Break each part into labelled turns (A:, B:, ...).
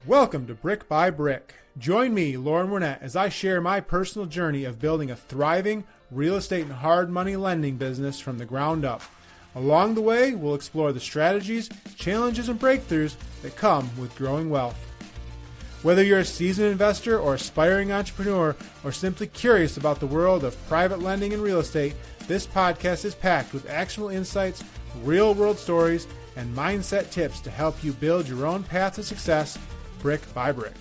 A: Welcome to Brick by Brick. Join me, Lauren Winnett, as I share my personal journey of building a thriving real estate and hard money lending business from the ground up. Along the way, we'll explore the strategies, challenges, and breakthroughs that come with growing wealth. Whether you're a seasoned investor or aspiring entrepreneur, or simply curious about the world of private lending and real estate, this podcast is packed with actionable insights, real-world stories, and mindset tips to help you build your own path to success, brick by brick.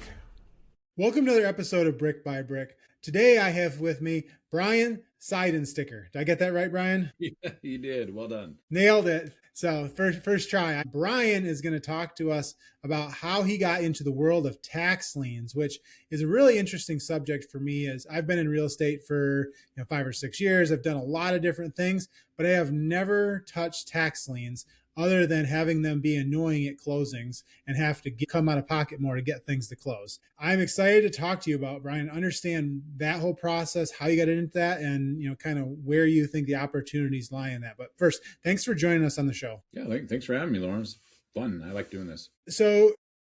A: Welcome to another episode of Brick by Brick. Today I have with me Brian Seidensticker. Did I get that right, Brian?
B: Yeah, you did. Well done.
A: Nailed it. So first try. Brian is going to talk to us about how he got into the world of tax liens, which is a really interesting subject for me, as I've been in real estate for 5 or 6 years. I've done a lot of different things, but I have never touched tax liens other than having them be annoying at closings and have to come out of pocket more to get things to close. I'm excited to talk to you about, Brian, understand that whole process, how you got into that, and kind of where you think the opportunities lie in that. But first, thanks for joining us on the show.
B: Yeah, thanks for having me, Lawrence. Fun. I like doing this.
A: So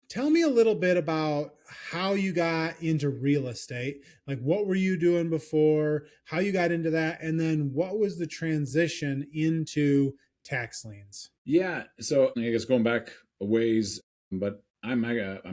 A: tell me a little bit about how you got into real estate. Like, what were you doing before, how you got into that, and then what was the transition into tax liens?
B: Yeah, so I guess going back a ways, but I'm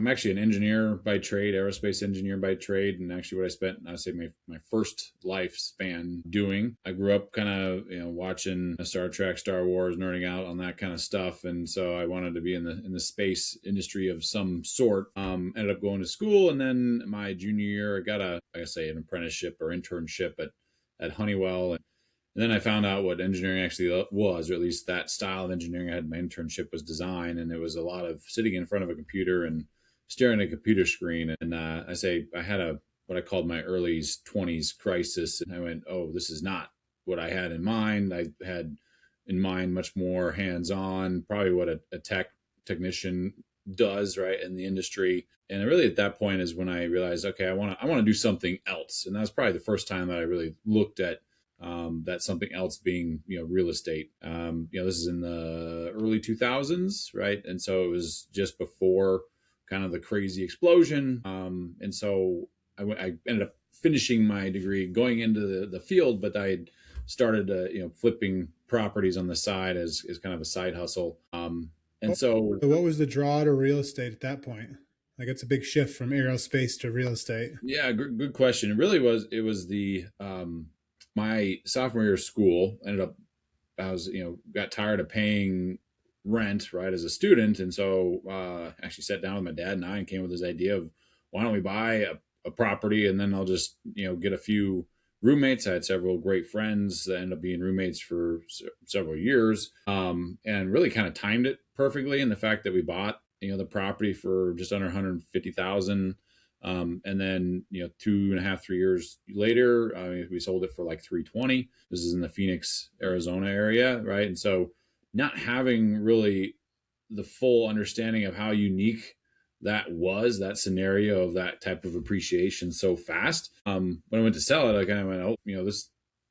B: actually an engineer by trade, aerospace engineer by trade, and actually what I spent, I say my first lifespan doing. I grew up kind of watching Star Trek, Star Wars, nerding out on that kind of stuff, and so I wanted to be in the space industry of some sort. Ended up going to school, and then my junior year, I got an apprenticeship or internship at Honeywell. And then I found out what engineering actually was, or at least that style of engineering I had. My internship was design, and it was a lot of sitting in front of a computer and staring at a computer screen. And I had what I called my early 20s crisis. And I went, oh, this is not what I had in mind. I had in mind much more hands-on, probably what a technician does, right, in the industry. And really at that point is when I realized, okay, I want to do something else. And that was probably the first time that I really looked at that something else being, real estate. This is in the early 2000s, right? And so it was just before kind of the crazy explosion. And so I ended up finishing my degree, going into the field, but I had started, flipping properties on the side as kind of a side hustle. So
A: what was the draw to real estate at that point? Like, it's a big shift from aerospace to real estate.
B: Yeah, good question. It was the, my sophomore year of school. Got tired of paying rent, right, as a student. And so actually sat down with my dad and I and came with this idea of, why don't we buy a property, and then I'll just, get a few roommates. I had several great friends that ended up being roommates for several years, and really kind of timed it perfectly in the fact that we bought, the property for just under $150,000. And then, 2.5, 3 years later, we sold it for like $320. This is in the Phoenix, Arizona area, right? And so not having really the full understanding of how unique that scenario of that type of appreciation so fast. When I went to sell it, I kind of went,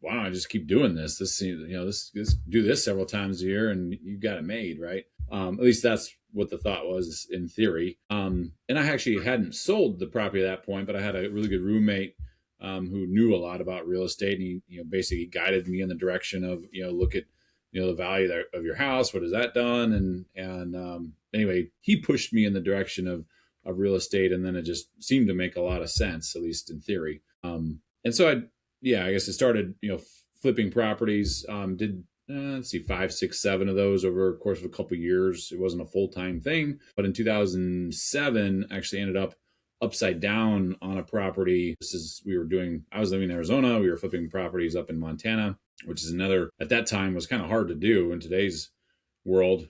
B: why don't I just keep doing this? This do this several times a year and you've got it made, right? At least that's what the thought was in theory. And I actually hadn't sold the property at that point, but I had a really good roommate who knew a lot about real estate. And he basically guided me in the direction of, look at, the value of your house. What has that done? And anyway, he pushed me in the direction of real estate. And then it just seemed to make a lot of sense, at least in theory. And so I guess I started, flipping properties, did 5, 6, 7 of those over the course of a couple of years. It wasn't a full-time thing, but in 2007, actually ended up upside down on a property. I was living in Arizona. We were flipping properties up in Montana, which is another, at that time, was kind of hard to do in today's world,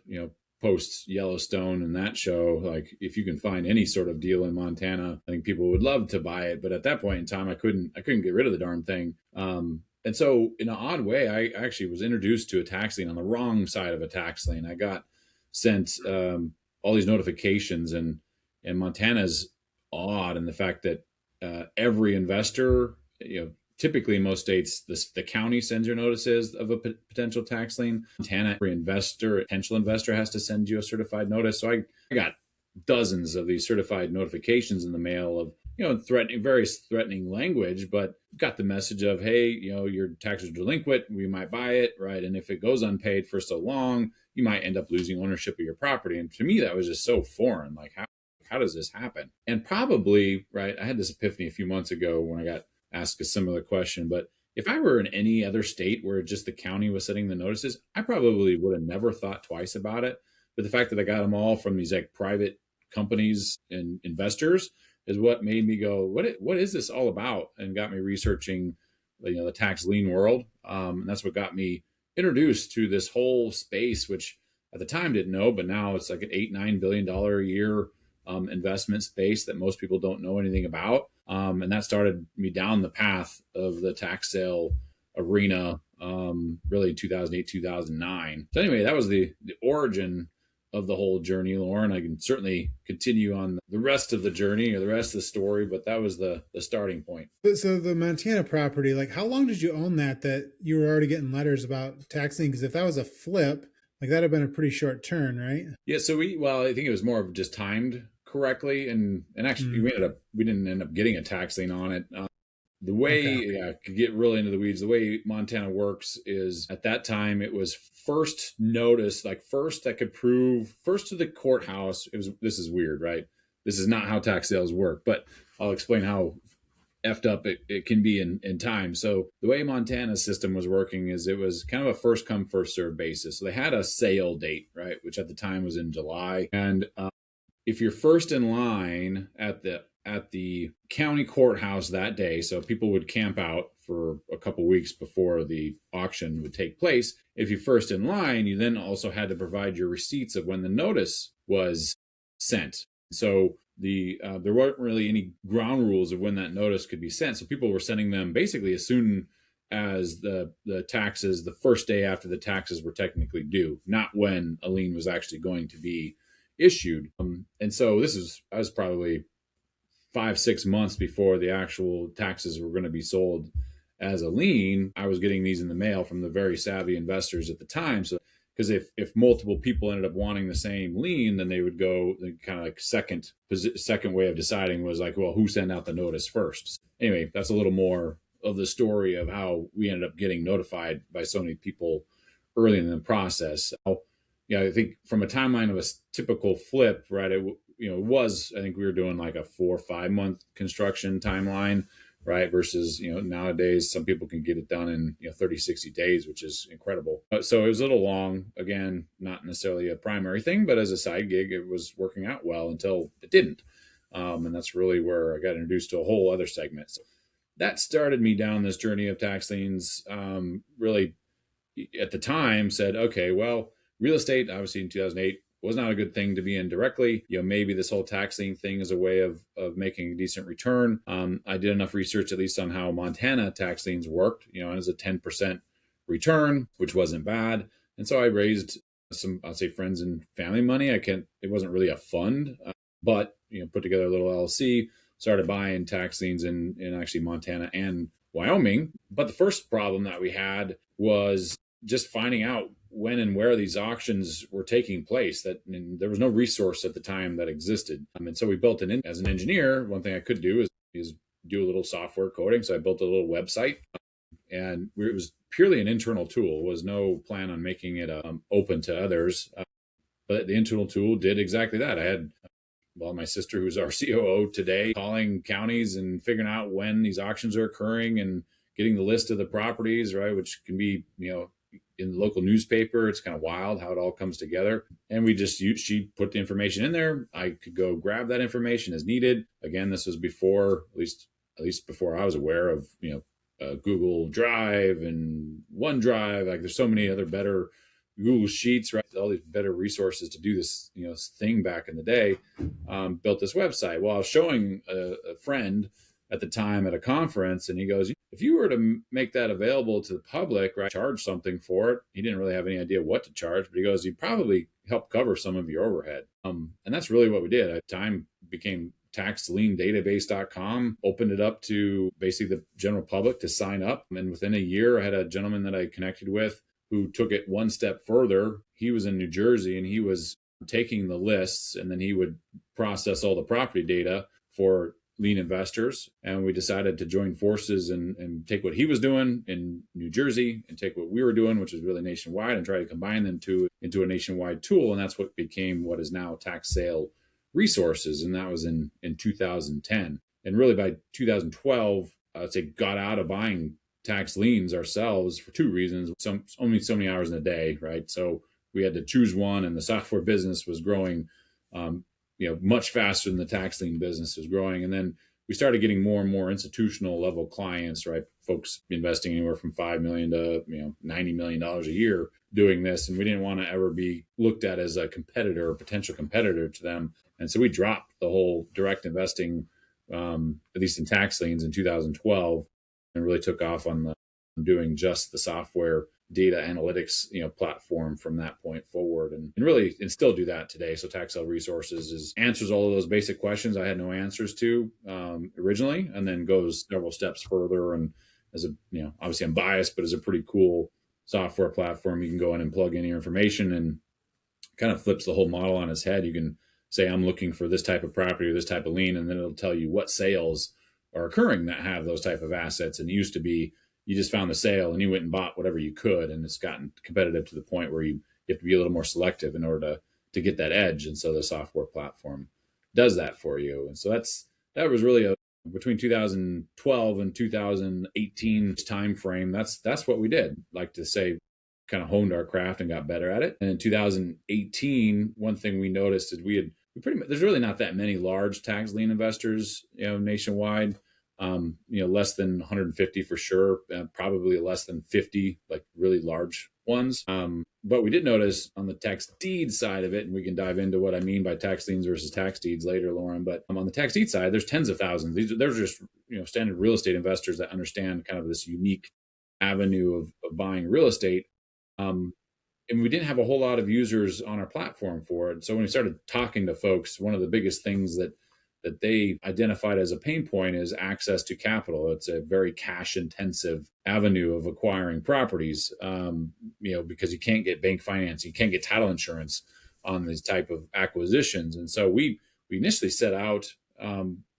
B: post Yellowstone and that show. Like, if you can find any sort of deal in Montana, I think people would love to buy it. But at that point in time, I couldn't get rid of the darn thing. And so in an odd way, I actually was introduced to a tax lien on the wrong side of a tax lien. I got sent all these notifications, and Montana's odd in the fact that every investor, typically in most states, the county sends your notices of a potential tax lien. Montana, every potential investor has to send you a certified notice. So I got dozens of these certified notifications in the mail of, threatening, various threatening language, but got the message of, hey, your taxes are delinquent, we might buy it, right? And if it goes unpaid for so long, you might end up losing ownership of your property. And to me, that was just so foreign. Like, how does this happen? And probably, right, I had this epiphany a few months ago when I got asked a similar question, but if I were in any other state where just the county was setting the notices, I probably would have never thought twice about it. But the fact that I got them all from these like private companies and investors is what made me go, what is this all about? And got me researching, the tax lien world. And that's what got me introduced to this whole space, which at the time didn't know, but now it's like an $8-9 billion a year investment space that most people don't know anything about. And that started me down the path of the tax sale arena, really in 2008, 2009. So anyway, that was the origin of the whole journey, Lauren. I can certainly continue on the rest of the journey or the rest of the story, but that was the starting point.
A: So the Montana property, like how long did you own that you were already getting letters about taxing? Because if that was a flip, like that'd have been a pretty short turn, right?
B: Yeah. So I think it was more of just timed correctly. And actually we didn't end up getting a tax lien on it. The way, I could get really into the weeds. The way Montana works is at that time it was first notice, like first that could prove, first to the courthouse. This is weird, right? This is not how tax sales work, but I'll explain how effed up it can be in time. So the way Montana's system was working is it was kind of a first come, first serve basis. So they had a sale date, right? Which at the time was in July. And if you're first in line at the county courthouse that day, so people would camp out for a couple weeks before the auction would take place. If you're first in line, you then also had to provide your receipts of when the notice was sent. So there weren't really any ground rules of when that notice could be sent. So people were sending them basically as soon as the taxes, the first day after the taxes were technically due, not when a lien was actually going to be issued. And so I was probably 5-6 months before the actual taxes were going to be sold as a lien. I was getting these in the mail from the very savvy investors at the time. So, because if multiple people ended up wanting the same lien, then they would go the kind of like second way of deciding was like, well, who sent out the notice first? Anyway, that's a little more of the story of how we ended up getting notified by so many people early in the process. I think from a timeline of a typical flip, right? I think we were doing like a 4 or 5 month construction timeline, right? Versus, nowadays some people can get it done in 30, 60 days, which is incredible. So it was a little long, again, not necessarily a primary thing, but as a side gig, it was working out well until it didn't. And that's really where I got introduced to a whole other segment. So that started me down this journey of tax liens. Really at the time said, okay, well, real estate, obviously in 2008, was not a good thing to be in directly. Maybe this whole tax lien thing is a way of making a decent return. I did enough research, at least on how Montana tax liens worked, as a 10% return, which wasn't bad. And so I raised some, I'll say, friends and family money. It wasn't really a fund, but, put together a little LLC, started buying tax liens in actually Montana and Wyoming. But the first problem that we had was just finding out when and where these auctions were taking place. There was no resource at the time that existed. And so we built as an engineer, one thing I could do is do a little software coding. So I built a little website, and it was purely an internal tool. Was no plan on making it open to others. But the internal tool did exactly that. I had my sister, who's our COO today, calling counties and figuring out when these auctions are occurring and getting the list of the properties, right, which can be, in the local newspaper. It's kind of wild how it all comes together. And she put the information in there. I could go grab that information as needed. Again, this was before, at least before I was aware of, Google Drive and OneDrive. Like there's so many other better Google Sheets, right? All these better resources to do this, thing back in the day. Built this website. Well, I was showing a friend at the time at a conference, and he goes, if you were to make that available to the public, right, charge something for it. He didn't really have any idea what to charge, but he goes, you'd probably help cover some of your overhead. And that's really what we did. At the time became taxliendatabase.com, opened it up to basically the general public to sign up. And within a year, I had a gentleman that I connected with who took it one step further. He was in New Jersey, and he was taking the lists, and then he would process all the property data for lien investors. And we decided to join forces and take what he was doing in New Jersey and take what we were doing, which is really nationwide, and try to combine them into a nationwide tool. And that's what became what is now Tax Sale Resources. And that was in 2010. And really by 2012, I'd say got out of buying tax liens ourselves for two reasons. Only so many hours in a day, right? So we had to choose one, and the software business was growing, much faster than the tax lien business was growing. And then we started getting more and more institutional level clients, right? Folks investing anywhere from $5 million to $90 million a year doing this, and we didn't want to ever be looked at as a competitor or potential competitor to them. And so we dropped the whole direct investing, at least in tax liens, in 2012, and really took off on doing just the software data analytics platform from that point forward, and really and still do that today. So Tax Sale Resources answers all of those basic questions I had no answers to originally, and then goes several steps further, and as a obviously I'm biased, but as a pretty cool software platform, you can go in and plug in your information, and kind of flips the whole model on its head. You can say, I'm looking for this type of property or this type of lien, and then it'll tell you what sales are occurring that have those type of assets. And it used to be you just found the sale and you went and bought whatever you could, and it's gotten competitive to the point where you have to be a little more selective in order to get that edge. And so the software platform does that for you. And so that was really between 2012 and 2018 time frame. That's what we did. Like to say, kind of honed our craft and got better at it. And in 2018, one thing we noticed is we pretty much, there's really not that many large tax lien investors, nationwide. Less than 150 for sure, probably less than 50, like really large ones. But we did notice on the tax deed side of it, and we can dive into what I mean by tax liens versus tax deeds later, Lauren. But on the tax deed side, there's tens of thousands. They're just standard real estate investors that understand kind of this unique avenue of buying real estate. And we didn't have a whole lot of users on our platform for it. So when we started talking to folks, one of the biggest things that they identified as a pain point is access to capital. It's a very cash intensive avenue of acquiring properties, because you can't get bank financing, you can't get title insurance on these type of acquisitions. And so we initially set out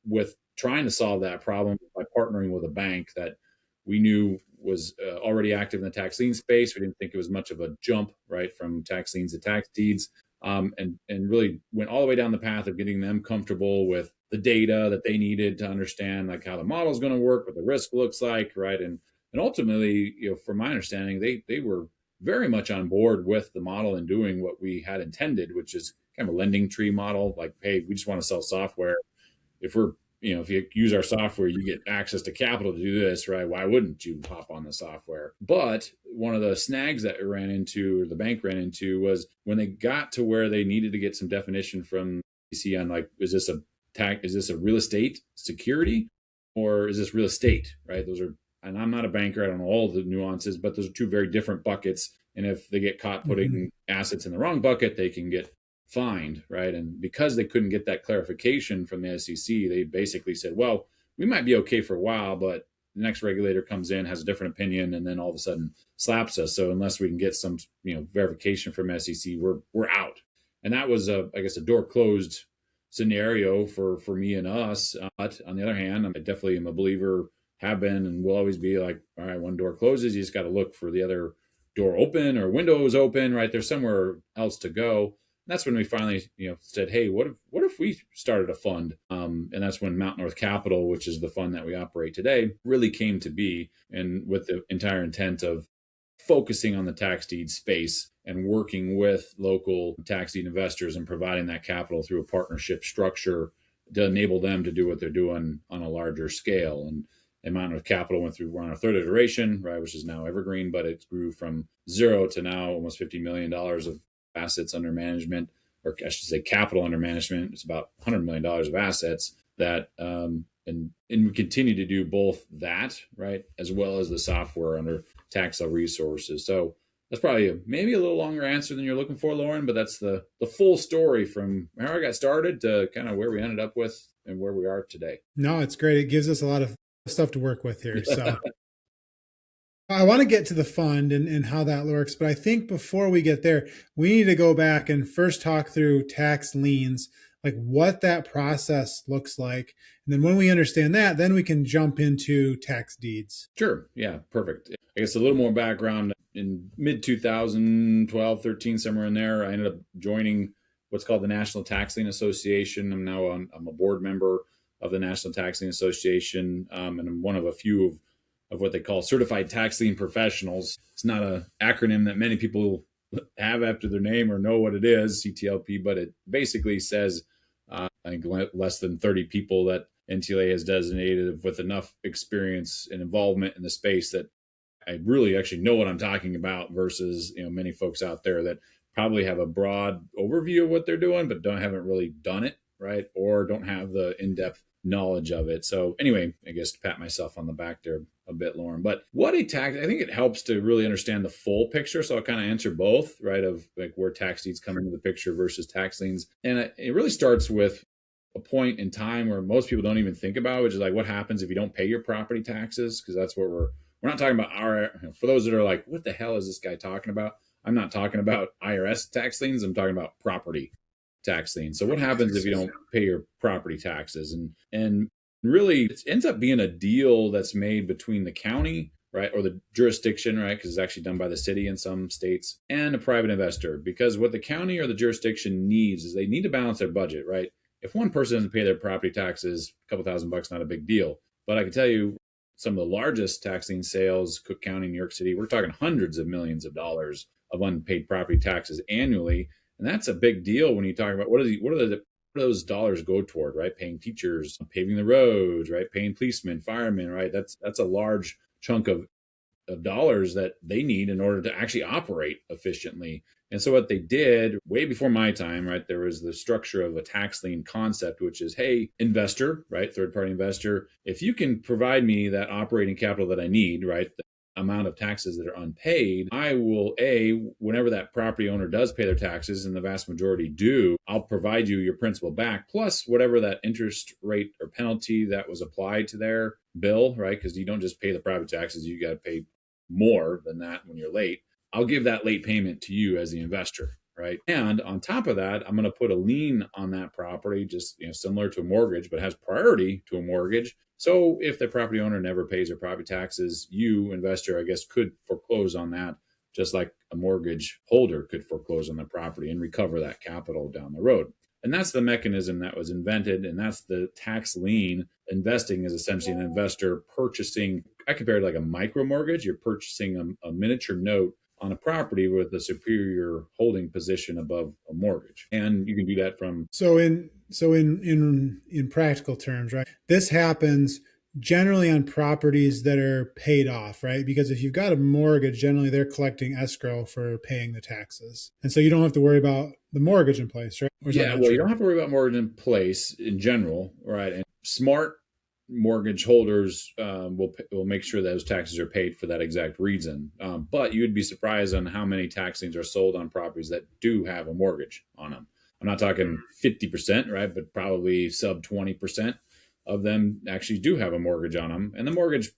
B: with trying to solve that problem by partnering with a bank that we knew was already active in the tax lien space. We didn't think it was much of a jump, right, from tax liens to tax deeds. And really went all the way down the path of getting them comfortable with the data that they needed to understand, like how the model is going to work, what the risk looks like, right? And ultimately, from my understanding, they were very much on board with the model and doing what we had intended, which is kind of a lending tree model. Like, hey, we just want to sell software. If you use our software, you get access to capital to do this, right? Why wouldn't you hop on the software? But one of the snags that we ran into, or the bank ran into, was when they got to where they needed to get some definition from DC on, like, is this a real estate security, or is this real estate, right? And I'm not a banker, I don't know all the nuances, but those are two very different buckets. And if they get caught putting assets in the wrong bucket, they can get fined, right? And because they couldn't get that clarification from the SEC, they basically said, well, we might be okay for a while, but the next regulator comes in, has a different opinion, and then all of a sudden slaps us. So unless we can get some, verification from SEC, we're out. And that was I guess a door closed scenario for me and us. But on the other hand, I definitely am a believer, have been, and will always be, like, all right, one door closes, you just got to look for the other door open or windows open, right? There's somewhere else to go. That's when we finally, said, hey, what if we started a fund? And that's when Mount North Capital, which is the fund that we operate today, really came to be, and with the entire intent of focusing on the tax deed space and working with local tax deed investors and providing that capital through a partnership structure to enable them to do what they're doing on a larger scale. And Mount North Capital we're on our third iteration, right, which is now evergreen, but it grew from zero to now almost $50 million of assets under management, or I should say capital under management. It's about $100 million of assets that, and we continue to do both that, right, as well as the software under Tax Sale Resources. So that's probably maybe a little longer answer than you're looking for, Lauren, but that's the full story from how I got started to kind of where we ended up with and where we are today.
A: No, it's great. It gives us a lot of stuff to work with here. So I want to get to the fund and how that works, but I think before we get there, we need to go back and first talk through tax liens, like what that process looks like. And then when we understand that, then we can jump into tax deeds.
B: Sure. Yeah, perfect. I guess a little more background. In mid 2012, 13, somewhere in there, I ended up joining what's called the National Tax Lien Association. I'm a board member of the National Tax Lien Association, and I'm one of a few of what they call certified tax lien professionals. It's not an acronym that many people have after their name or know what it is, CTLP, but it basically says, I think less than 30 people that NTLA has designated with enough experience and involvement in the space that I really actually know what I'm talking about versus, many folks out there that probably have a broad overview of what they're doing, but haven't really done it, right? Or don't have the in-depth knowledge of it. So anyway, I guess to pat myself on the back there a bit, Lauren. But what a tax, I think it helps to really understand the full picture. So I'll kind of answer both, right? Of like where tax deeds come into the picture versus tax liens. And it really starts with a point in time where most people don't even think about, which is like what happens if you don't pay your property taxes? Because that's what we're not talking about for those that are like, what the hell is this guy talking about? I'm not talking about IRS tax liens. I'm talking about property tax liens. So what happens if you don't pay your property taxes? And really it ends up being a deal that's made between the county, right, or the jurisdiction, right, because it's actually done by the city in some states, and a private investor. Because what the county or the jurisdiction needs is they need to balance their budget, right? If one person doesn't pay their property taxes, a couple $1,000, not a big deal. But I can tell you, some of the largest tax lien sales, Cook County, New York City, we're talking hundreds of millions of dollars of unpaid property taxes annually. And that's a big deal when you talk about what do those dollars go toward, right? Paying teachers, paving the roads, right? Paying policemen, firemen, right? That's a large chunk of dollars that they need in order to actually operate efficiently. And so what they did way before my time, right, there was the structure of a tax lien concept, which is, hey, investor, right, third party investor, if you can provide me that operating capital that I need, right, the amount of taxes that are unpaid, I will, whenever that property owner does pay their taxes, and the vast majority do, I'll provide you your principal back, plus whatever that interest rate or penalty that was applied to their bill, right, because you don't just pay the property taxes, you got to pay more than that when you're late. I'll give that late payment to you as the investor, right? And on top of that, I'm going to put a lien on that property, just similar to a mortgage, but has priority to a mortgage. So if the property owner never pays their property taxes, you, investor, I guess, could foreclose on that, just like a mortgage holder could foreclose on the property and recover that capital down the road. And that's the mechanism that was invented. And that's the tax lien. Investing is essentially an investor purchasing, I compare it like a micro mortgage. You're purchasing a miniature note on a property with a superior holding position above a mortgage. And you can do that from.
A: So in practical terms, right? This happens generally on properties that are paid off, right? Because if you've got a mortgage, generally they're collecting escrow for paying the taxes. And so you don't have to worry about the mortgage in place, right?
B: Yeah, well, you don't have to worry about mortgage in place in general, right? And smart mortgage holders will make sure that those taxes are paid for that exact reason. But you would be surprised on how many tax liens are sold on properties that do have a mortgage on them. I'm not talking 50%, right? But probably sub 20% of them actually do have a mortgage on them. And the mortgage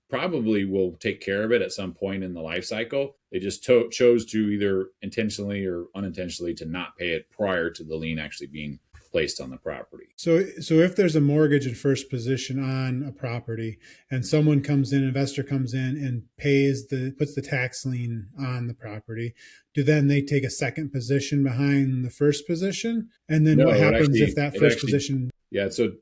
B: probably will take care of it at some point in the life cycle. They just chose to either intentionally or unintentionally to not pay it prior to the lien actually being placed on the property.
A: So if there's a mortgage in first position on a property and someone comes in, investor comes in and puts the tax lien on the property, do then they take a second position behind the first position? And then what happens if that first position?
B: Yeah. So,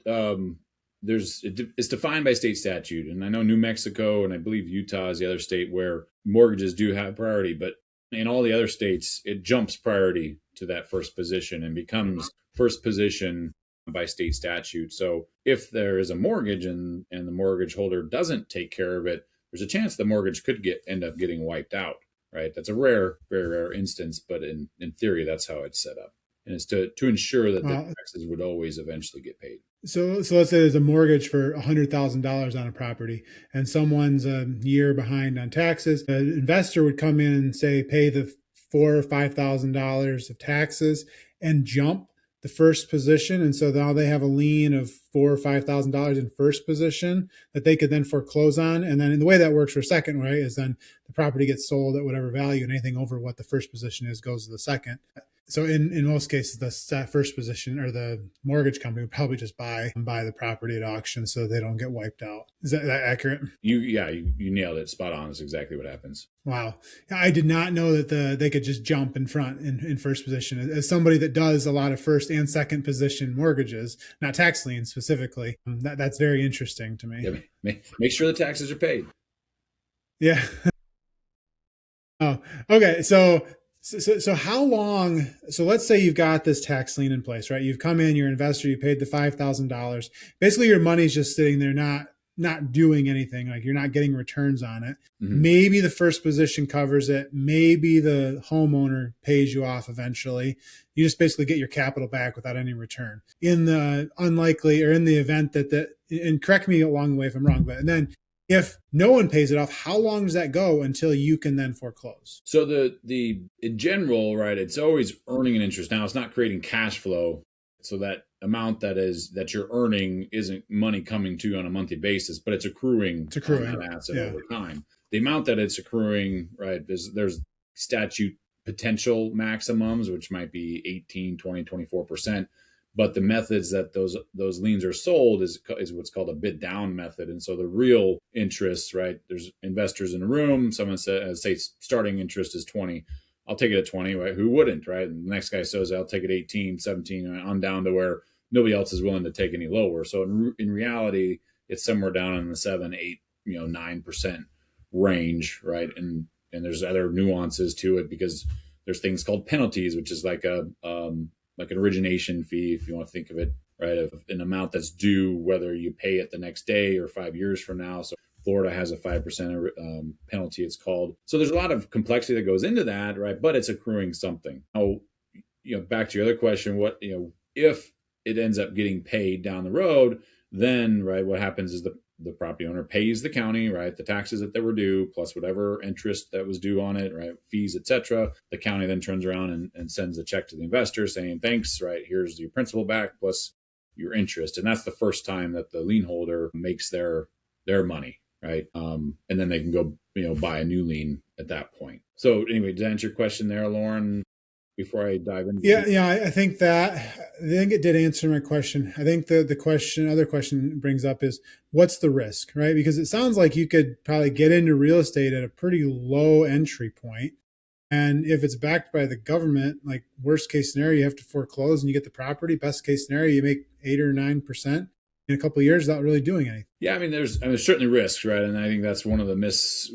B: it's defined by state statute. And I know New Mexico and I believe Utah is the other state where mortgages do have priority, but in all the other states, it jumps priority to that first position and becomes first position by state statute. So if there is a mortgage and the mortgage holder doesn't take care of it, there's a chance the mortgage could end up getting wiped out, right? That's a rare, very rare instance, but in theory, that's how it's set up. And it's to ensure that the taxes would always eventually get paid.
A: So let's say there's a mortgage for $100,000 on a property and someone's a year behind on taxes. An investor would come in and say, pay the $4,000 or $5,000 of taxes and jump the first position. And so now they have a lien of $4,000 or $5,000 in first position that they could then foreclose on. And then the way that works for second, right, is then the property gets sold at whatever value, and anything over what the first position is goes to the second. So in most cases, the first position or the mortgage company would probably just buy the property at auction so they don't get wiped out. Is that accurate?
B: You nailed it. Spot on. That's exactly what happens.
A: Wow. I did not know that they could just jump in front in first position. As somebody that does a lot of first and second position mortgages, not tax liens specifically, that's very interesting to me.
B: Yeah, make sure the taxes are paid.
A: Yeah. Oh, okay. So how long? So let's say you've got this tax lien in place, right? You've come in, you're an investor, you paid the $5,000. Basically, your money's just sitting there, not doing anything. Like you're not getting returns on it. Mm-hmm. Maybe the first position covers it. Maybe the homeowner pays you off eventually. You just basically get your capital back without any return. In the unlikely or in the event that and correct me along the way if I'm wrong, but and then if no one pays it off, how long does that go until you can then foreclose?
B: So the in general, right, it's always earning an interest. Now it's not creating cash flow. So that amount that you're earning isn't money coming to you on a monthly basis, but it's accruing on that asset over time. The amount that it's accruing, right, there's statute potential maximums, which might be 18, 20, 24%. But the methods that those liens are sold is what's called a bid down method. And so the real interest, right, there's investors in a room. Someone says, say starting interest is 20. I'll take it at 20, right? Who wouldn't, right? And the next guy says, I'll take it 18, 17, on down to where nobody else is willing to take any lower. So in reality, it's somewhere down in the 7, 8, 9% range, right? And there's other nuances to it because there's things called penalties, which is like an origination fee, if you want to think of it, right, of an amount that's due, whether you pay it the next day or 5 years from now. So Florida has a 5% penalty, it's called. So there's a lot of complexity that goes into that, right? But it's accruing something. Now, back to your other question, if it ends up getting paid down the road, then, right, what happens is the property owner pays the county, right, the taxes that were due plus whatever interest that was due on it, right, fees, etc. The county then turns around and sends a check to the investor saying, thanks, right, here's your principal back plus your interest. And that's the first time that the lien holder makes their money, right? And then they can go, buy a new lien at that point. So anyway, to answer your question there, Lauren, before I dive into
A: I think it did answer my question. I think the other question it brings up is what's the risk, right? Because it sounds like you could probably get into real estate at a pretty low entry point. And if it's backed by the government, like worst case scenario, you have to foreclose and you get the property. Best case scenario, you make 8 or 9% in a couple of years without really doing anything.
B: Yeah, there's certainly risks, right? And I think that's one of the myths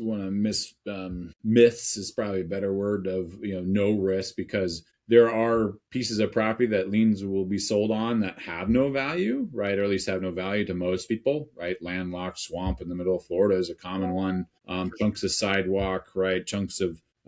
B: is probably a better word of no risk, because there are pieces of property that liens will be sold on that have no value, right? Or at least have no value to most people, right? Landlocked swamp in the middle of Florida is a common one. Chunks of sidewalk, right?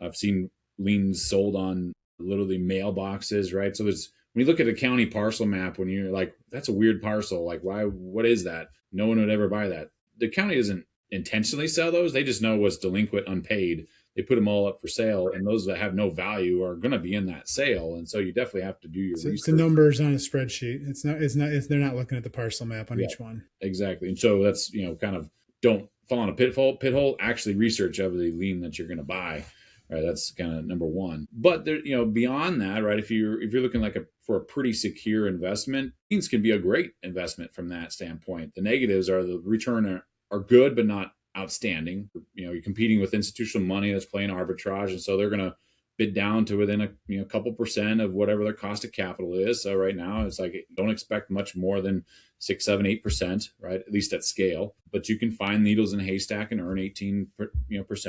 B: I've seen liens sold on literally mailboxes, right? So when you look at a county parcel map, when you're like, that's a weird parcel, like what is that? No one would ever buy that. The county doesn't intentionally sell those. They just know what's delinquent, unpaid. They put them all up for sale, and those that have no value are going to be in that sale. And so you definitely have to do your research.
A: It's the numbers on a spreadsheet. They're not looking at the parcel map on each one.
B: Exactly. And so that's, kind of don't fall in a pit hole, actually research of the lien that you're going to buy. Right, that's kind of number one. But there, beyond that, right, if you're looking for a pretty secure investment, liens can be a great investment from that standpoint. The negatives are the return are good, but not outstanding. You're competing with institutional money that's playing arbitrage, and so they're going to bid down to within a couple percent of whatever their cost of capital is. So right now, it's like don't expect much more than 6, 7, 8%, right? At least at scale. But you can find needles in a haystack and earn 18%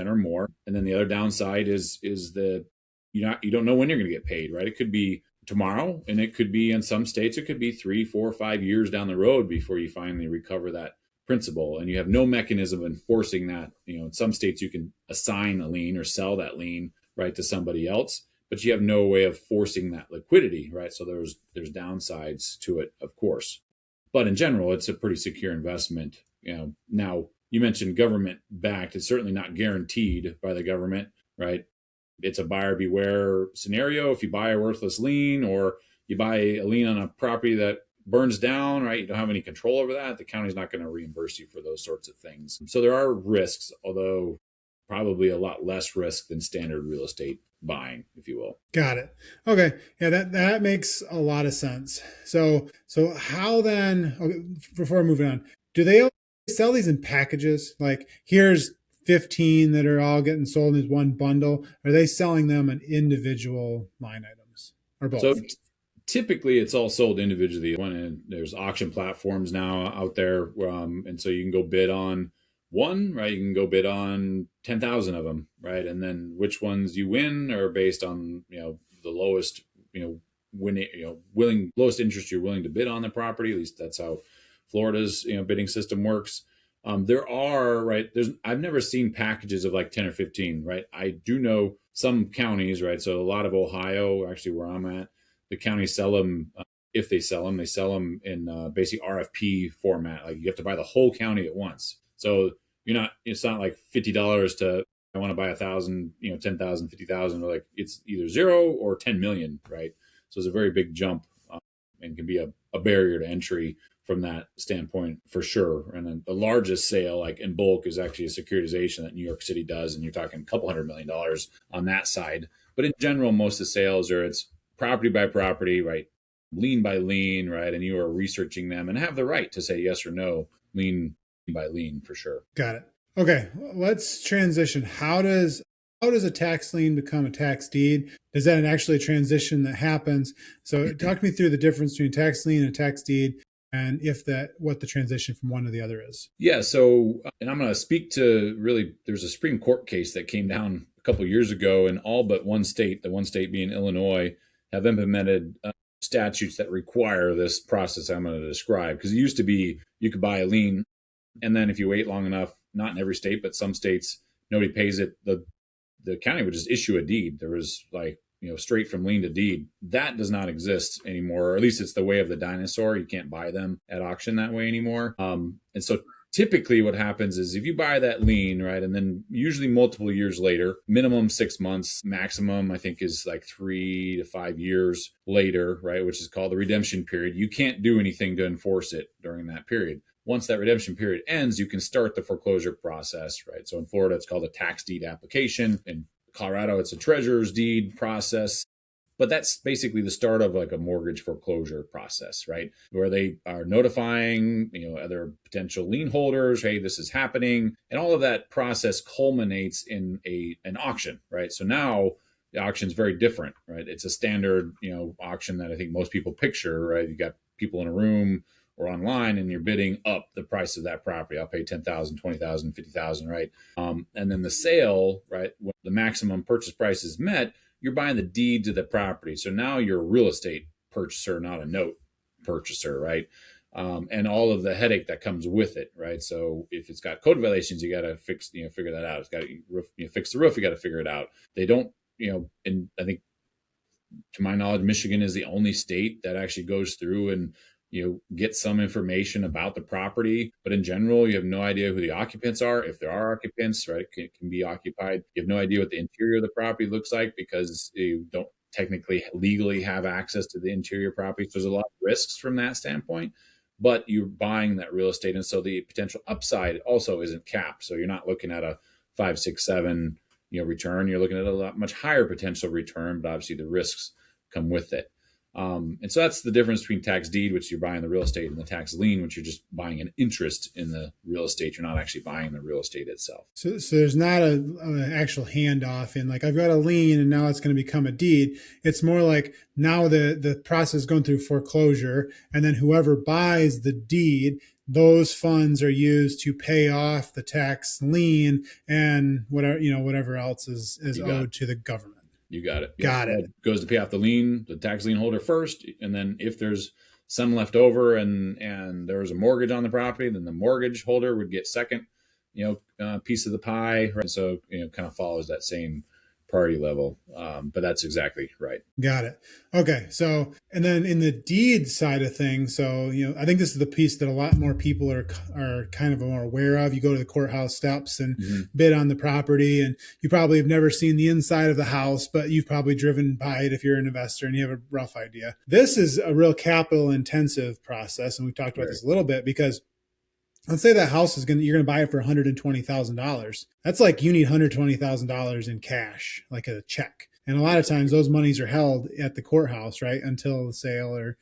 B: or more. And then the other downside is the you don't know when you're going to get paid, right? It could be tomorrow, and it could be in some states it could be 3, 4, 5 years down the road before you finally recover that principal, and you have no mechanism of enforcing that. In some states you can assign a lien or sell that lien right to somebody else, but you have no way of forcing that liquidity, right? So there's downsides to it, of course, but in general it's a pretty secure investment. Now you mentioned government backed. It's certainly not guaranteed by the government, right? It's a buyer beware scenario. If you buy a worthless lien, or you buy a lien on a property that burns down, right? You don't have any control over that. The county's not going to reimburse you for those sorts of things. So there are risks, although probably a lot less risk than standard real estate buying, if you will.
A: Got it. Okay. Yeah, that makes a lot of sense. So how then, okay, before moving on, do they sell these in packages? Like here's 15 that are all getting sold in one bundle. Are they selling them in individual line items or both?
B: So typically it's all sold individually. When there's auction platforms now out there, and so you can go bid on one, right? You can go bid on 10,000 of them, right? And then which ones you win are based on the lowest winning lowest interest you're willing to bid on the property. At least that's how Florida's bidding system works. There are, right, I've never seen packages of like 10 or 15, right? I do know some counties, right? So a lot of Ohio, actually where I'm at, the counties sell them. If they sell them, in basically RFP format. Like you have to buy the whole county at once. So it's not like $50 to, I want to buy 1,000, 10,000, 50,000. Like it's either 0 or 10 million, right? So it's a very big jump, and can be a barrier to entry from that standpoint for sure. And then the largest sale, like in bulk, is actually a securitization that New York City does, and you're talking a couple $100 million on that side. But in general, most of the sales it's property by property, right? Lien by lien, right? And you are researching them and have the right to say yes or no, lien by lien for sure.
A: Got it. Okay, let's transition. How does a tax lien become a tax deed? Is that actually a transition that happens? So talk me through the difference between a tax lien and a tax deed, and what the transition from one to the other is.
B: Yeah. So, and I'm going to speak to there's a Supreme Court case that came down a couple of years ago, and all but one state, the one state being Illinois, have implemented statutes that require this process I'm going to describe. Because it used to be you could buy a lien, and then if you wait long enough, not in every state, but some states, nobody pays it. The county would just issue a deed. There was straight from lien to deed. That does not exist anymore, or at least it's the way of the dinosaur. You can't buy them at auction that way anymore. And so typically what happens is if you buy that lien, right, and then usually multiple years later, minimum 6 months, maximum I think is like 3 to 5 years later, right, which is called the redemption period. You can't do anything to enforce it during that period. Once that redemption period ends, you can start the foreclosure process, right? So in Florida, it's called a tax deed application. In Colorado, it's a treasurer's deed process. But that's basically the start of like a mortgage foreclosure process, right? Where they are notifying, other potential lien holders, hey, this is happening. And all of that process culminates in an auction, right? So now the auction is very different, right? It's a standard, auction that I think most people picture, right? You got people in a room or online and you're bidding up the price of that property. I'll pay 10,000, 20,000, 50,000, right? And then the sale, right, when the maximum purchase price is met, you're buying the deed to the property. So now you're a real estate purchaser, not a note purchaser, right? And all of the headache that comes with it, right? So if it's got code violations, you got to figure that out. It's got to fix the roof, you got to figure it out. They don't, and I think to my knowledge, Michigan is the only state that actually goes through and get some information about the property. But in general, you have no idea who the occupants are. If there are occupants, right, it can be occupied. You have no idea what the interior of the property looks like because you don't technically legally have access to the interior property. So there's a lot of risks from that standpoint, but you're buying that real estate. And so the potential upside also isn't capped. So you're not looking at a 5, 6, 7, return. You're looking at a much higher potential return, but obviously the risks come with it. And so that's the difference between tax deed, which you're buying the real estate, and the tax lien, which you're just buying an interest in the real estate. You're not actually buying the real estate itself.
A: So there's not an actual handoff in like, I've got a lien and now it's going to become a deed. It's more like now the process is going through foreclosure, and then whoever buys the deed, those funds are used to pay off the tax lien and whatever else is owed to the government.
B: You got it.
A: Got it.
B: It goes to pay off the tax lien holder first. And then if there's some left over and there was a mortgage on the property, then the mortgage holder would get second, piece of the pie. Right? So, kind of follows that same party level. But that's exactly right.
A: Got it. Okay. So, and then in the deed side of things, so, I think this is the piece that a lot more people are kind of more aware of. You go to the courthouse steps and bid on the property, and you probably have never seen the inside of the house, but you've probably driven by it if you're an investor and you have a rough idea. This is a real capital intensive process. And we've talked about this a little bit because let's say that house you're going to buy it for $120,000. That's like you need $120,000 in cash, like a check. And a lot of times those monies are held at the courthouse, right, until the sale or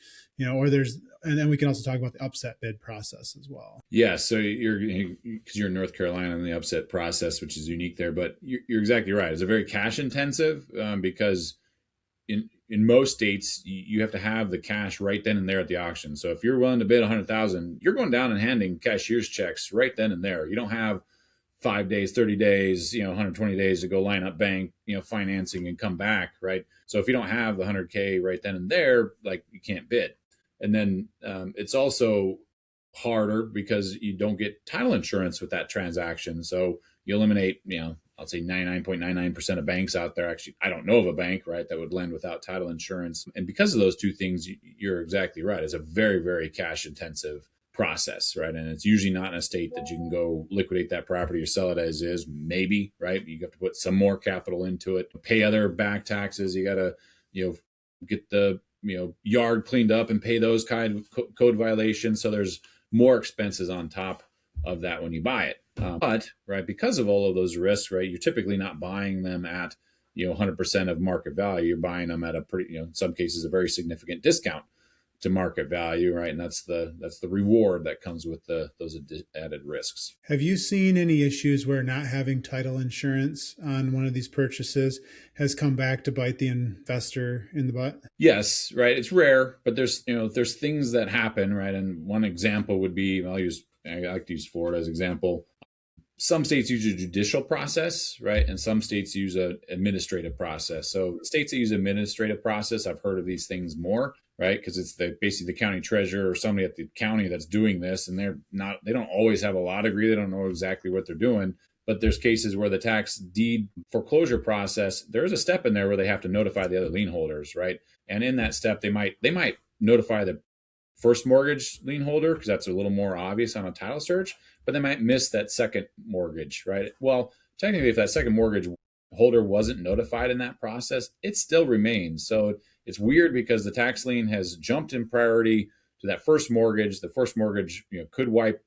A: and then we can also talk about the upset bid process as well.
B: Yeah. So because you're in North Carolina in the upset process, which is unique there, but you're exactly right. It's a very cash intensive because in most states, you have to have the cash right then and there at the auction. So if you're willing to bid $100,000, you're going down and handing cashier's checks right then and there. You don't have 5 days, 30 days, 120 days to go line up bank, financing and come back, right? So if you don't have the 100K right then and there, like you can't bid. And then it's also harder because you don't get title insurance with that transaction. So you eliminate, I'll say 99.99% of banks out there. Actually, I don't know of a bank, right, that would lend without title insurance. And because of those two things, you're exactly right. It's a very, very cash intensive process, right? And it's usually not in a state that you can go liquidate that property or sell it as is. Maybe, right? You have to put some more capital into it, pay other back taxes. You got to, get the, yard cleaned up and pay those kind of code violations. So there's more expenses on top of that when you buy it. But right, because of all of those risks, right, you're typically not buying them at 100% of market value. You're buying them at a pretty, in some cases, a very significant discount to market value, right? And that's the reward that comes with those added risks.
A: Have you seen any issues where not having title insurance on one of these purchases has come back to bite the investor in the butt?
B: Yes, right. It's rare, but there's things that happen, right? And one example would be I like to use Florida as an example. Some states use a judicial process, right? And some states use an administrative process. So states that use administrative process, I've heard of these things more, right? Because it's basically the county treasurer or somebody at the county that's doing this, and they don't always have a law degree. They don't know exactly what they're doing. But there's cases where the tax deed foreclosure process, there's a step in there where they have to notify the other lien holders, right? And in that step, they might notify the first mortgage lien holder because that's a little more obvious on a title search, but they might miss that second mortgage, right? Well, technically, if that second mortgage holder wasn't notified in that process, it still remains. So it's weird because the tax lien has jumped in priority to that first mortgage. The first mortgage, could wipe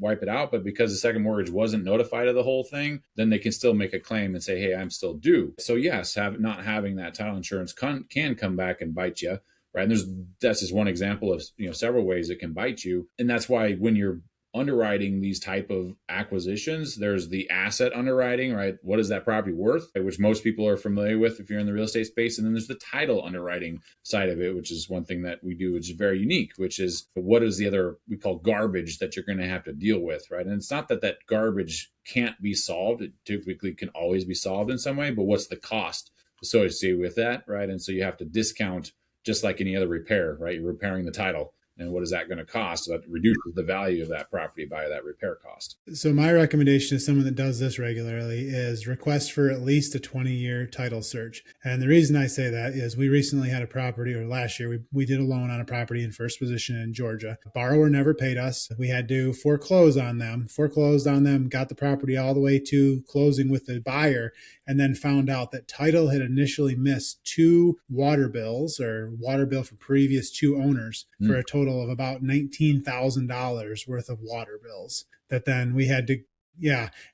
B: it out, but because the second mortgage wasn't notified of the whole thing, then they can still make a claim and say, hey, I'm still due. So yes, not having that title insurance can come back and bite you. Right. And that's just one example of, several ways it can bite you. And that's why when you're underwriting these type of acquisitions, there's the asset underwriting, right? What is that property worth, which most people are familiar with if you're in the real estate space. And then there's the title underwriting side of it, which is one thing that we do, which is very unique, which is what is the other we call garbage that you're going to have to deal with, right? And it's not that garbage can't be solved. It typically can always be solved in some way, but what's the cost associated with that, right? And so you have to discount just like any other repair, right? You're repairing the title. And what is that going to cost? So that reduces the value of that property by that repair cost.
A: So my recommendation to someone that does this regularly is request for at least a 20-year title search. And the reason I say that is we recently had a property, or last year, we did a loan on a property in first position in Georgia. The borrower never paid us. We had to foreclosed on them, got the property all the way to closing with the buyer, and then found out that title had initially missed 2 water bills or water bill for previous 2 owners for a total of about $19,000 worth of water bills that then we had to,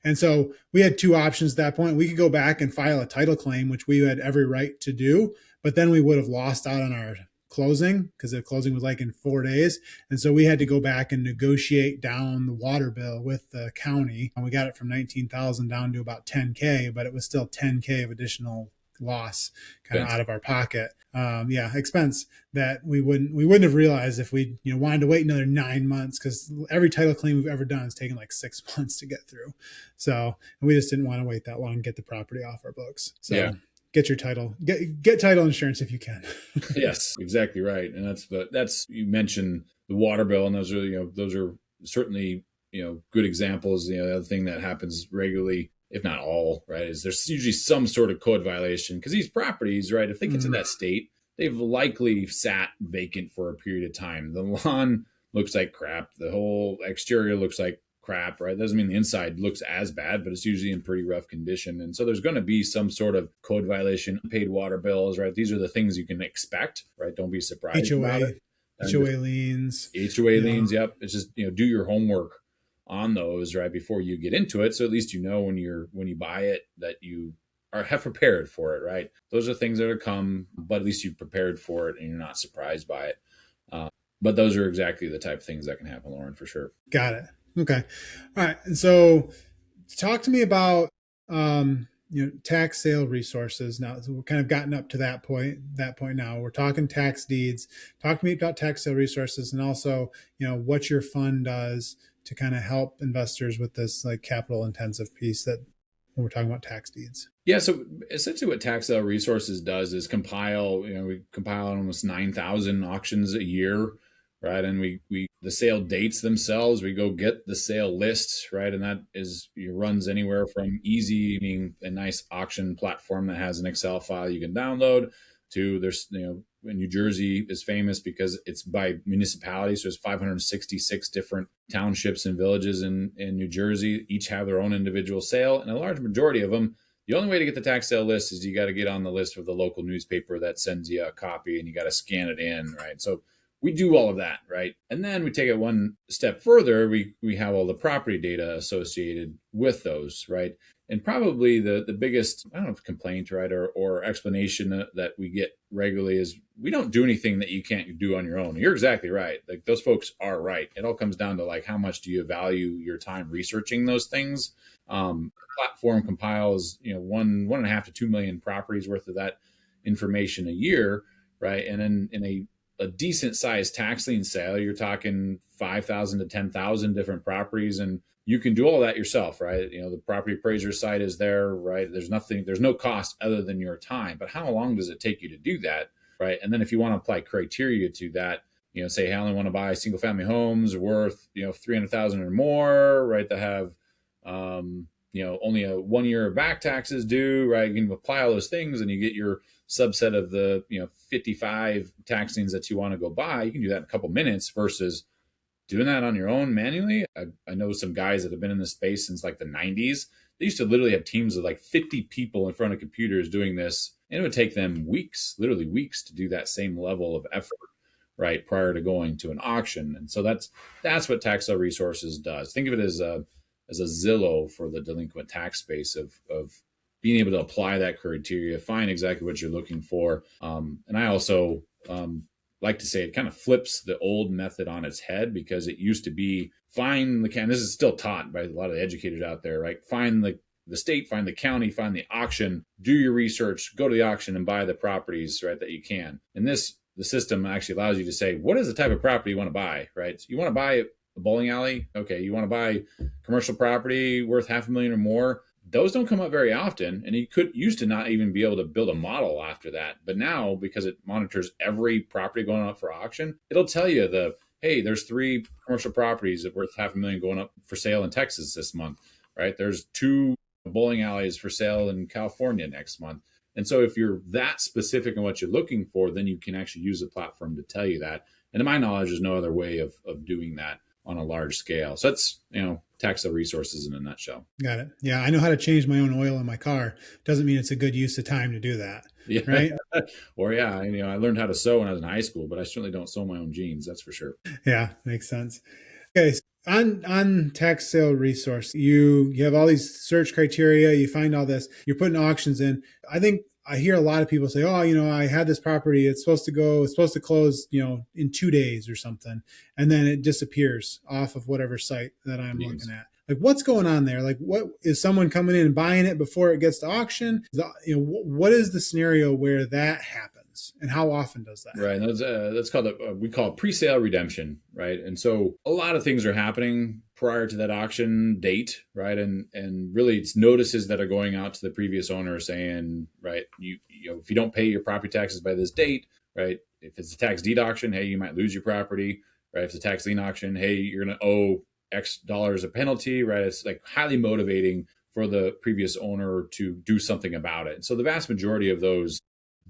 A: And so we had 2 options at that point. We could go back and file a title claim, which we had every right to do, but then we would have lost out on our closing because the closing was like in 4 days. And so we had to go back and negotiate down the water bill with the county. And we got it from 19,000 down to about 10K, but it was still 10K of additional loss kind of out of our pocket. Expense that we wouldn't have realized if we wanted to wait another 9 months, because every title claim we've ever done has taken like 6 months to get through. So we just didn't want to wait that long and get the property off our books. So get your title, get title insurance if you can.
B: Yes, exactly right. And that's you mentioned the water bill, and those are certainly good examples. The other thing that happens regularly if not all, right, is there's usually some sort of code violation because these properties, right, if they get to that state, they've likely sat vacant for a period of time. The lawn looks like crap. The whole exterior looks like crap, right? Doesn't mean the inside looks as bad, but it's usually in pretty rough condition. And so there's going to be some sort of code violation, unpaid water bills, right? These are the things you can expect, right? Don't be surprised about it.
A: HOA liens.
B: HOA liens, yep. It's just, do your homework on those right before you get into it. So at least when you buy it that you have prepared for it, right? Those are things that are come, but at least you've prepared for it and you're not surprised by it. But those are exactly the type of things that can happen, Lauren, for sure.
A: Got it. Okay. All right. And so talk to me about, tax sale resources. Now, so we've kind of gotten up to that point now. We're talking tax deeds. Talk to me about tax sale resources and also, what your fund does to kind of help investors with this like capital intensive piece that when we're talking about tax deeds.
B: Yeah, so essentially what Tax Sale Resources does is compile, we compile almost 9,000 auctions a year, right? And we the sale dates themselves, we go get the sale lists, right? And that runs anywhere from easy, meaning a nice auction platform that has an Excel file you can download, to there's, New Jersey is famous because it's by municipality. So there's 566 different townships and villages in New Jersey, each have their own individual sale. And a large majority of them, the only way to get the tax sale list is you got to get on the list with the local newspaper that sends you a copy and you got to scan it in, right? So we do all of that, right? And then we take it one step further. We have all the property data associated with those, right? And probably the biggest, I don't know if complaint, right, or explanation that we get regularly is we don't do anything that you can't do on your own. You're exactly right. Like those folks are right. It all comes down to like how much do you value your time researching those things. The platform compiles, 1.5 to 2 million properties worth of that information a year, right? And then in a decent sized tax lien sale, you're talking 5,000 to 10,000 different properties, and you can do all that yourself, right? The property appraiser site is there, right? There's no cost other than your time, but how long does it take you to do that, right? And then if you want to apply criteria to that, say, hey, I only want to buy single family homes worth, 300,000 or more, right? That have, only a 1 year of back taxes due, right? You can apply all those things and you get your subset of the, 55 tax liens that you want to go buy. You can do that in a couple minutes versus doing that on your own manually. I know some guys that have been in this space since like the 90s. They used to literally have teams of like 50 people in front of computers doing this. And it would take them literally weeks to do that same level of effort, right, prior to going to an auction. And so that's what Tax Sale Resources does. Think of it as a Zillow for the delinquent tax space of being able to apply that criteria, find exactly what you're looking for. And I also like to say it kind of flips the old method on its head, because it used to be find the county. This is still taught by a lot of the educators out there, right? Find the state, find the county, find the auction, do your research, go to the auction and buy the properties, right, that you can. And the system actually allows you to say, what is the type of property you want to buy, right? So you want to buy a bowling alley? Okay. You want to buy commercial property worth $500,000 or more? Those don't come up very often, and you used to not even be able to build a model after that. But now, because it monitors every property going up for auction, it'll tell you hey, there's 3 commercial properties that worth $500,000 going up for sale in Texas this month, right? There's 2 bowling alleys for sale in California next month. And so if you're that specific in what you're looking for, then you can actually use the platform to tell you that. And to my knowledge, there's no other way of doing that on a large scale. So that's, Tax Sale Resources in a nutshell.
A: Got it. Yeah. I know how to change my own oil in my car. Doesn't mean it's a good use of time to do that.
B: Yeah.
A: Right.
B: Or yeah, I learned how to sew when I was in high school, but I certainly don't sew my own jeans. That's for sure.
A: Yeah. Makes sense. Okay. So on Tax Sale Resource, you have all these search criteria, you find all this, you're putting auctions in. I think I hear a lot of people say, oh, I had this property. It's supposed to close, in 2 days or something. And then it disappears off of whatever site that I'm looking at. Like, what's going on there? Like, what is someone coming in and buying it before it gets to auction? What is the scenario where that happens, and how often does that happen?
B: Right. That's called we call it pre-sale redemption, right? And so a lot of things are happening prior to that auction date, right? And really, it's notices that are going out to the previous owner saying, right, if you don't pay your property taxes by this date, right? If it's a tax deed auction, hey, you might lose your property, right? If it's a tax lien auction, hey, you're going to owe X dollars a penalty, right? It's like highly motivating for the previous owner to do something about it. And so the vast majority of those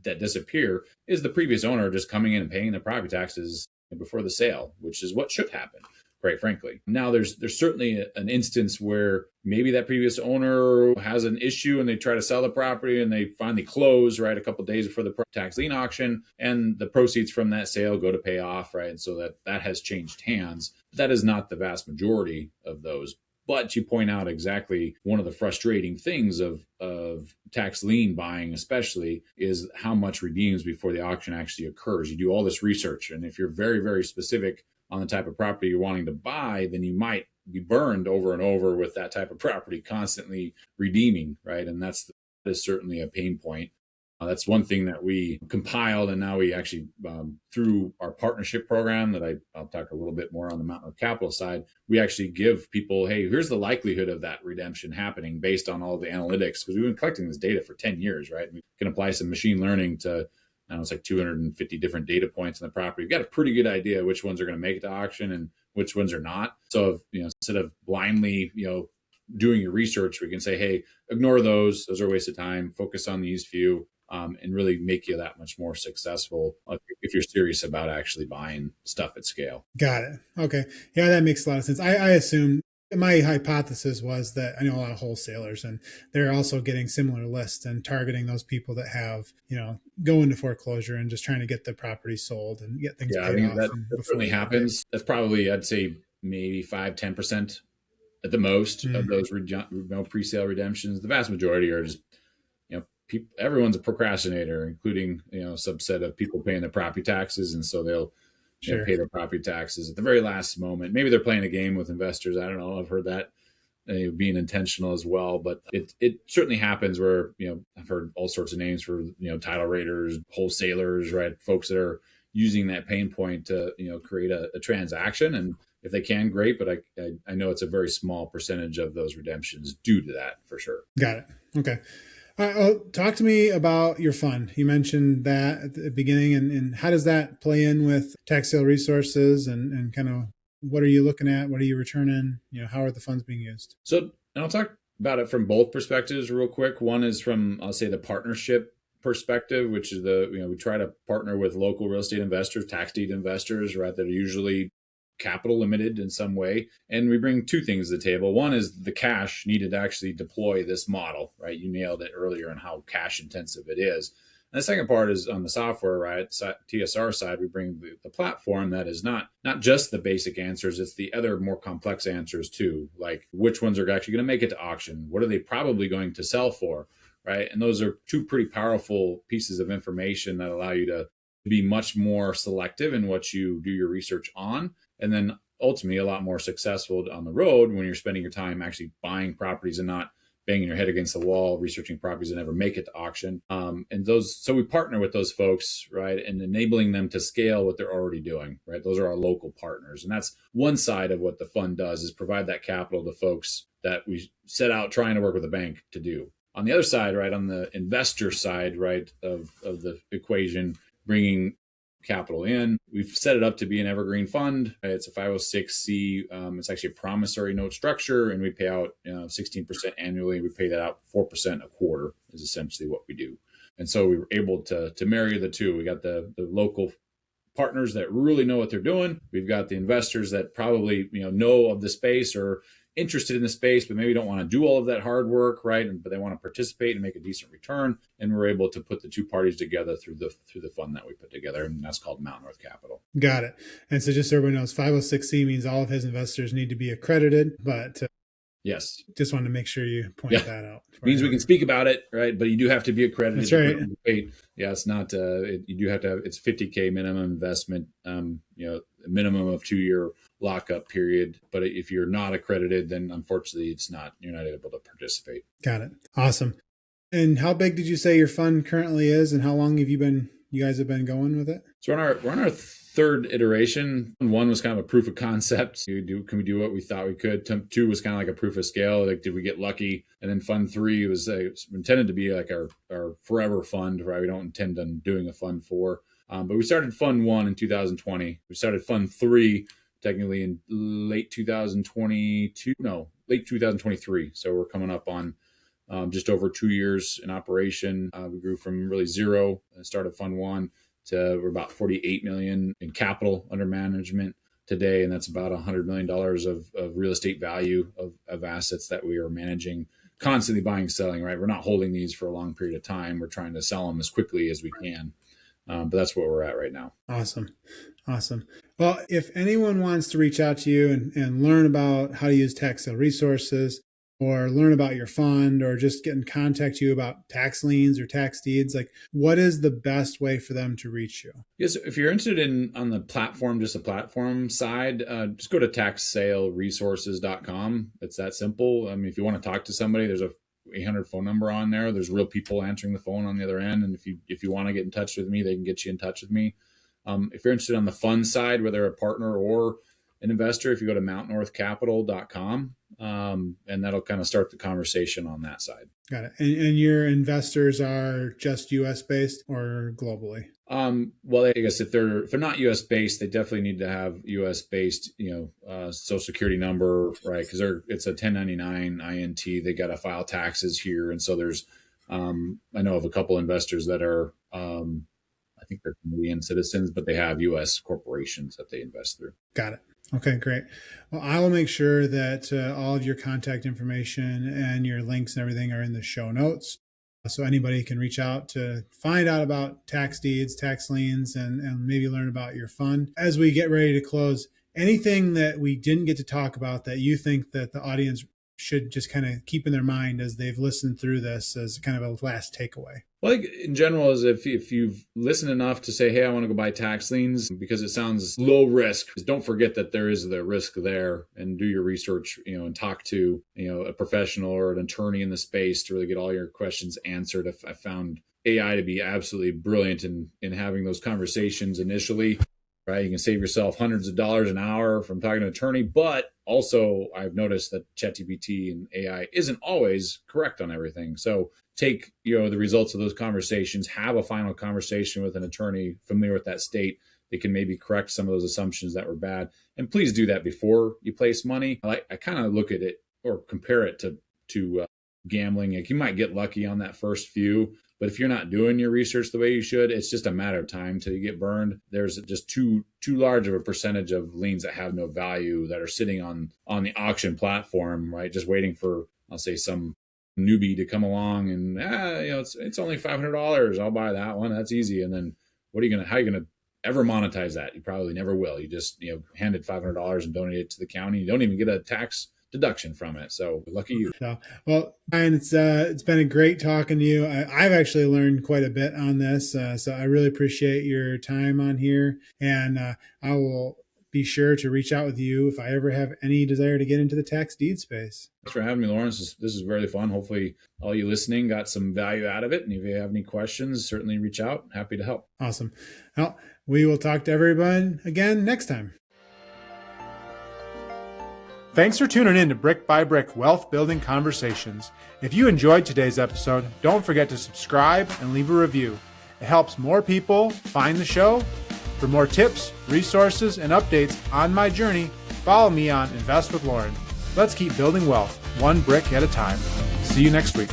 B: that disappear is the previous owner just coming in and paying the property taxes before the sale, which is what should happen, quite frankly. Now, there's certainly an instance where maybe that previous owner has an issue and they try to sell the property and they finally close, right, a couple of days before the tax lien auction, and the proceeds from that sale go to pay off, right? And so that has changed hands. But that is not the vast majority of those. But you point out exactly one of the frustrating things of tax lien buying, especially, is how much redeems before the auction actually occurs. You do all this research, and if you're very, very specific on the type of property you're wanting to buy, then you might be burned over and over with that type of property constantly redeeming, right? And that is certainly a pain point. That's one thing that we compiled, and now we actually, through our partnership program that I'll talk a little bit more on the Mountain North Capital side, we actually give people, hey, here's the likelihood of that redemption happening based on all the analytics, because we've been collecting this data for 10 years, right? We can apply some machine learning to, I don't know, it's like 250 different data points in the property. We've got a pretty good idea which ones are going to make it to auction and which ones are not. So, instead of blindly, doing your research, we can say, hey, ignore those. Those are a waste of time. Focus on these few. And really make you that much more successful if you're serious about actually buying stuff at scale.
A: Got it. Okay. Yeah, that makes a lot of sense. I assume, my hypothesis was that I know a lot of wholesalers and they're also getting similar lists and targeting those people that have, go into foreclosure and just trying to get the property sold and get things paid off.
B: That certainly happens. That's probably, I'd say, maybe 5-10% at the most of those pre-sale redemptions. The vast majority are just, everyone's a procrastinator, including, a subset of people paying their property taxes. And so they'll pay their property taxes at the very last moment. Maybe they're playing a game with investors. I don't know. I've heard that being intentional as well, but it certainly happens where, I've heard all sorts of names for, title raiders, wholesalers, right? Folks that are using that pain point to, create a transaction. And if they can, great. But I know it's a very small percentage of those redemptions due to that, for sure.
A: Got it. Okay. Talk to me about your fund. You mentioned that at the beginning, and how does that play in with tax sale resources and kind of what are you looking at? What are you returning? How are the funds being used?
B: So, and I'll talk about it from both perspectives real quick. One is from, I'll say, the partnership perspective, which is we try to partner with local real estate investors, tax deed investors, right, that are usually capital limited in some way. And we bring two things to the table. One is the cash needed to actually deploy this model, right? You nailed it earlier on how cash intensive it is. And the second part is on the software, right? TSR side, we bring the platform that is not just the basic answers, it's the other more complex answers too, like which ones are actually going to make it to auction? What are they probably going to sell for, right? And those are two pretty powerful pieces of information that allow you to be much more selective in what you do your research on. And then ultimately a lot more successful on the road when you're spending your time actually buying properties and not banging your head against the wall, researching properties that never make it to auction. So we partner with those folks, right, and enabling them to scale what they're already doing, right? Those are our local partners. And that's one side of what the fund does, is provide that capital to folks that we set out trying to work with a bank to do. On the other side, right, on the investor side, right, of the equation, bringing capital in. We've set it up to be an evergreen fund. It's a 506c. It's actually a promissory note structure, and we pay out 16% annually. We pay that out 4% a quarter is essentially what we do. And so we were able to marry the two. We got the local partners that really know what they're doing. We've got the investors that probably know of the space or interested in the space, but maybe don't want to do all of that hard work, right? But they want to participate and make a decent return. And we're able to put the two parties together through the fund that we put together, and that's called Mountain North Capital.
A: Got it. And so just so everyone knows, 506c means all of his investors need to be accredited, but
B: yes,
A: just wanted to make sure you point that out.
B: Means we can speak about it, right? But you do have to be accredited.
A: That's right.
B: Yeah, it's not. You do have to have. It's $50K minimum investment. A minimum of 2-year lockup period. But if you're not accredited, then unfortunately, it's not. You're not able to participate.
A: Got it. Awesome. And how big did you say your fund currently is, and how long have you guys have been going with it?
B: So we're on our third iteration. One was kind of a proof of concept. Can we do what we thought we could? 2 was kind of like a proof of scale. Like, did we get lucky? And then fund 3 was intended to be like our forever fund, right? We don't intend on doing a fund 4. But we started fund 1 in 2020. We started fund 3 technically in late 2022, no, late 2023. So we're coming up on just over 2 years in operation. We grew from really zero, started Fund One, to we're about 48 million in capital under management today, and that's about $100 million of real estate value of assets that we are managing, constantly buying, selling. Right, we're not holding these for a long period of time. We're trying to sell them as quickly as we can. But that's where we're at right now.
A: Awesome. Well, if anyone wants to reach out to you and learn about how to use tax sale resources, or learn about your fund, or just get in contact you about tax liens or tax deeds, like what is the best way for them to reach you?
B: Yes, if you're interested on the platform, just a platform side, just go to taxsaleresources.com. It's that simple. I mean, if you want to talk to somebody, there's a 800 phone number on there. There's real people answering the phone on the other end. And if you want to get in touch with me, they can get you in touch with me. If you're interested on the fund side, whether a partner or an investor, if you go to mountnorthcapital.com, and that'll kind of start the conversation on that side.
A: Got it. And your investors are just U.S. based or globally?
B: Well, I guess if they're not U.S. based, they definitely need to have U.S. based, Social Security number, right? Because it's a 1099 INT. They got to file taxes here, and so there's, I know of a couple investors that are, I think they're Canadian citizens, but they have U.S. corporations that they invest through.
A: Got it. Okay, great. Well, I will make sure that all of your contact information and your links and everything are in the show notes. So anybody can reach out to find out about tax deeds, tax liens, and maybe learn about your fund. As we get ready to close, anything that we didn't get to talk about that you think that the audience should just kind of keep in their mind as they've listened through this as kind of a last takeaway?
B: Well, I think in general is if you've listened enough to say, hey, I want to go buy tax liens because it sounds low risk, don't forget that there is the risk there, and do your research, and talk to, a professional or an attorney in the space to really get all your questions answered. I found AI to be absolutely brilliant in having those conversations initially. Right, you can save yourself hundreds of dollars an hour from talking to an attorney, but also I've noticed that ChatGPT and AI isn't always correct on everything. So take the results of those conversations, have a final conversation with an attorney familiar with that state. They can maybe correct some of those assumptions that were bad, and please do that before you place money. I kind of look at it or compare it to gambling. Like, you might get lucky on that first few, but if you're not doing your research the way you should, it's just a matter of time till you get burned. There's just too large of a percentage of liens that have no value that are sitting on the auction platform, right? Just waiting for, I'll say, some newbie to come along and it's only $500. I'll buy that one. That's easy. And then how are you gonna ever monetize that? You probably never will. You just handed $500 and donate it to the county. You don't even get a tax deduction from it. So lucky you.
A: So, well, Brian, it's been a great talking to you. I've actually learned quite a bit on this. So I really appreciate your time on here, and I will be sure to reach out with you if I ever have any desire to get into the tax deed space.
B: Thanks for having me, Lawrence. This is really fun. Hopefully all you listening got some value out of it. And if you have any questions, certainly reach out. Happy to help.
A: Awesome. Well, we will talk to everyone again next time. Thanks for tuning in to Brick by Brick Wealth Building Conversations. If you enjoyed today's episode, don't forget to subscribe and leave a review. It helps more people find the show. For more tips, resources, and updates on my journey, follow me on Invest with Lauren. Let's keep building wealth, one brick at a time. See you next week.